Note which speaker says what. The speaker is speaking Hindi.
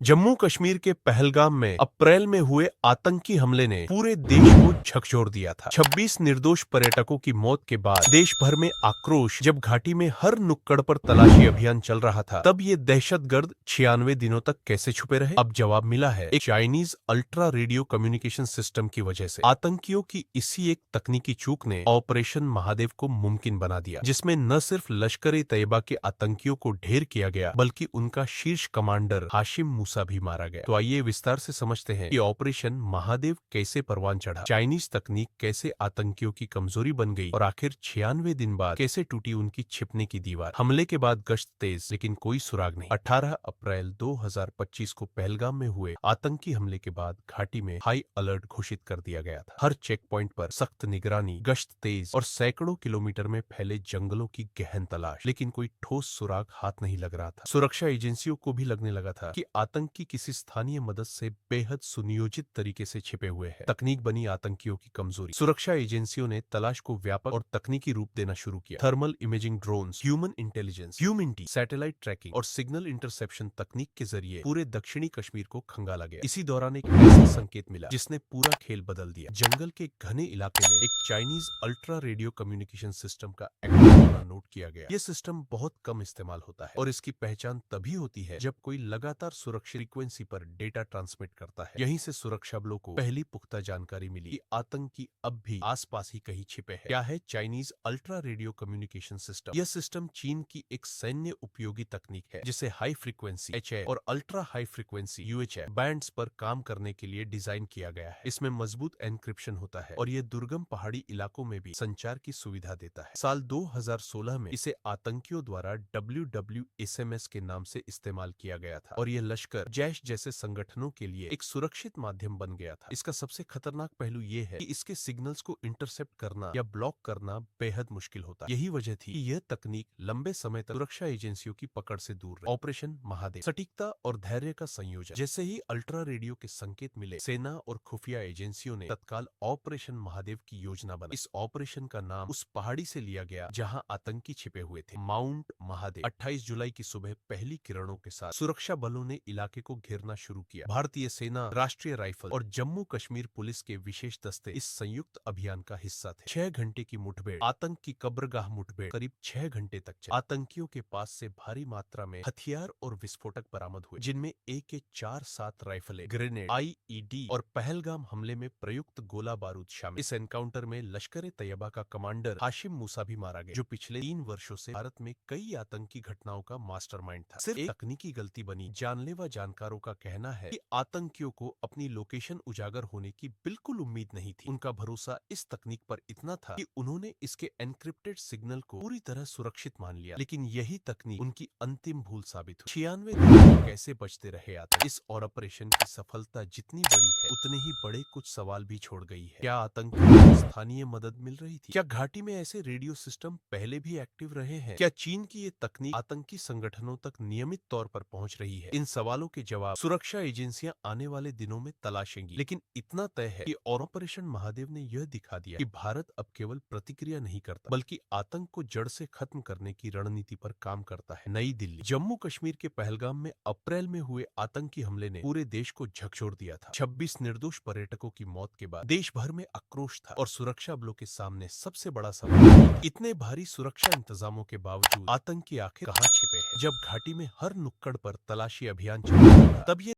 Speaker 1: जम्मू कश्मीर के पहलगाम में अप्रैल में हुए आतंकी हमले ने पूरे देश को झकझोर दिया था। 26 निर्दोष पर्यटकों की मौत के बाद देश भर में आक्रोश। जब घाटी में हर नुक्कड़ पर तलाशी अभियान चल रहा था, तब ये दहशतगर्द 96 दिनों तक कैसे छुपे रहे? अब जवाब मिला है, एक Chinese ultra radio communication system की वजह से। आतंकियों की इसी एक तकनीकी चूक ने ऑपरेशन महादेव को मुमकिन बना दिया, जिसमें न सिर्फ लश्कर ए तैयबा के आतंकियों को ढेर किया गया, बल्कि उनका शीर्ष कमांडर हाशिम मूसा भी मारा गया। तो आइए विस्तार से समझते हैं कि ऑपरेशन महादेव कैसे परवान चढ़ा, चाइनीज तकनीक कैसे आतंकियों की कमजोरी बन गई और आखिर 96 दिन बाद कैसे टूटी उनकी छिपने की दीवार। हमले के बाद गश्त तेज, लेकिन कोई सुराग नहीं। 18 अप्रैल 2025 को पहलगाम में हुए आतंकी हमले के बाद घाटी में हाई अलर्ट घोषित कर दिया गया था। हर चेक पॉइंट पर सख्त निगरानी, गश्त तेज और सैकड़ों किलोमीटर में फैले जंगलों की गहन तलाश, लेकिन कोई ठोस सुराग हाथ नहीं लग रहा था। सुरक्षा एजेंसियों को भी लगने लगा था कि आतंकी किसी स्थानीय मदद से बेहद सुनियोजित तरीके से छिपे हुए हैं। तकनीक बनी आतंकियों की कमजोरी। सुरक्षा एजेंसियों ने तलाश को व्यापक और तकनीकी रूप देना शुरू किया। Thermal imaging drones, human intelligence, humanity, satellite trekking और सिग्नल इंटरसेप्शन तकनीक के जरिए पूरे दक्षिणी कश्मीर को खंगाला गया। इसी दौरान एक ऐसा संकेत मिला जिसने पूरा खेल बदल दिया। जंगल के घने इलाके में एक Chinese ultra radio communication system का एक्टिव होना नोट किया गया। यह सिस्टम बहुत कम इस्तेमाल होता है और इसकी पहचान तभी होती है जब कोई लगातार सुरक्षित फ्रीक्वेंसी पर डेटा ट्रांसमिट करता है। यहीं से सुरक्षा बलों को पहली पुख्ता जानकारी मिली कि आतंकी अब भी आसपास ही कहीं छिपे हैं। क्या है Chinese ultra radio communication system? यह सिस्टम चीन की एक सैन्य उपयोगी तकनीक है, जिसे हाई फ्रीक्वेंसी HF और ultra high frequency UHF bands पर काम करने के लिए डिजाइन किया गया है। इसमें मजबूत एन्क्रिप्शन होता है और यह दुर्गम पहाड़ी इलाकों में भी संचार की सुविधा देता है। साल 2016 में इसे आतंकियों द्वारा WWSMS के नाम से इस्तेमाल किया गया था और यह लश्कर जैश जैसे संगठनों के लिए एक सुरक्षित माध्यम बन गया था। इसका सबसे खतरनाक पहलू यह है कि इसके सिग्नल्स को इंटरसेप्ट करना या ब्लॉक करना बेहद मुश्किल होता है। यही वजह थी कि यह तकनीक लंबे समय तक सुरक्षा एजेंसियों की पकड़ से दूर रही। ऑपरेशन महादेव, सटीकता और धैर्य का संयोजन। जैसे ही अल्ट्रा रेडियो के संकेत मिले, सेना और खुफिया एजेंसियों ने तत्काल ऑपरेशन महादेव की योजना बनाई। इस ऑपरेशन का नाम उस पहाड़ी से लिया गया जहां आतंकी छिपे हुए थे, माउंट महादेव। 28 जुलाई की सुबह पहली किरणों के साथ सुरक्षा बलों ने इलाके को घेरना शुरू किया। भारतीय सेना, राष्ट्रीय राइफल और जम्मू कश्मीर पुलिस के विशेष दस्ते इस संयुक्त अभियान का हिस्सा थे। 6 घंटे की मुठभेड़, आतंक की कब्रगाह मुठभेड़ करीब 6 घंटे तक चली। आतंकियों के पास से भारी मात्रा में हथियार और विस्फोटक बरामद हुए, जिनमें AK-47 राइफलें, ग्रेनेड, IED और पहलगाम हमले में प्रयुक्त गोला बारूद शामिल। इस एनकाउंटर में लश्कर ए तैयबा का कमांडर हाशिम मूसा भी मारा गया, जो पिछले 3 वर्षों से भारत में कई आतंकी घटनाओं का मास्टरमाइंड था। सिर्फ एक तकनीकी गलती बनी। जानलेवा जानकारों का कहना है कि आतंकियों को अपनी लोकेशन उजागर होने की बिल्कुल उम्मीद नहीं थी। उनका भरोसा इस तकनीक पर इतना था कि उन्होंने इसके एनक्रिप्टेड सिग्नल को पूरी तरह सुरक्षित मान लिया। लेकिन यही तकनीक उनकी अंतिम भूल साबित हुई। 96 दिन कैसे बचते रहे आतंक? इस और ऑपरेशन की सफलता जितनी बड़ी है, उतने ही बड़े कुछ सवाल भी छोड़ गई है। क्या आतंकियों को स्थानीय मदद मिल रही थी? क्या घाटी में ऐसे रेडियो सिस्टम पहले भी एक्टिव रहे हैं? क्या चीन की ये तकनीक आतंकी संगठनों तक नियमित तौर पर पहुंच रही है? इन सवालों के जवाब सुरक्षा एजेंसियां आने वाले दिनों में तलाशेंगी। लेकिन इतना तय है कि ऑपरेशन महादेव ने यह दिखा दिया कि भारत अब केवल प्रतिक्रिया नहीं करता, बल्कि आतंक को जड़ से खत्म करने की रणनीति पर काम करता है। नई दिल्ली, जम्मू कश्मीर के पहलगाम में अप्रैल में हुए आतंकी हमले ने पूरे देश को झकझोर दिया था। 26 निर्दोष पर्यटकों की मौत के बाद देश भर में आक्रोश था और सुरक्षा बलों के सामने सबसे बड़ा सवाल, इतने भारी सुरक्षा इंतजामों के बावजूद आतंकी आखिर कहां छिपे हैं? जब घाटी में हर नुक्कड़ पर तलाशी अभियान चल रहा था, तब ये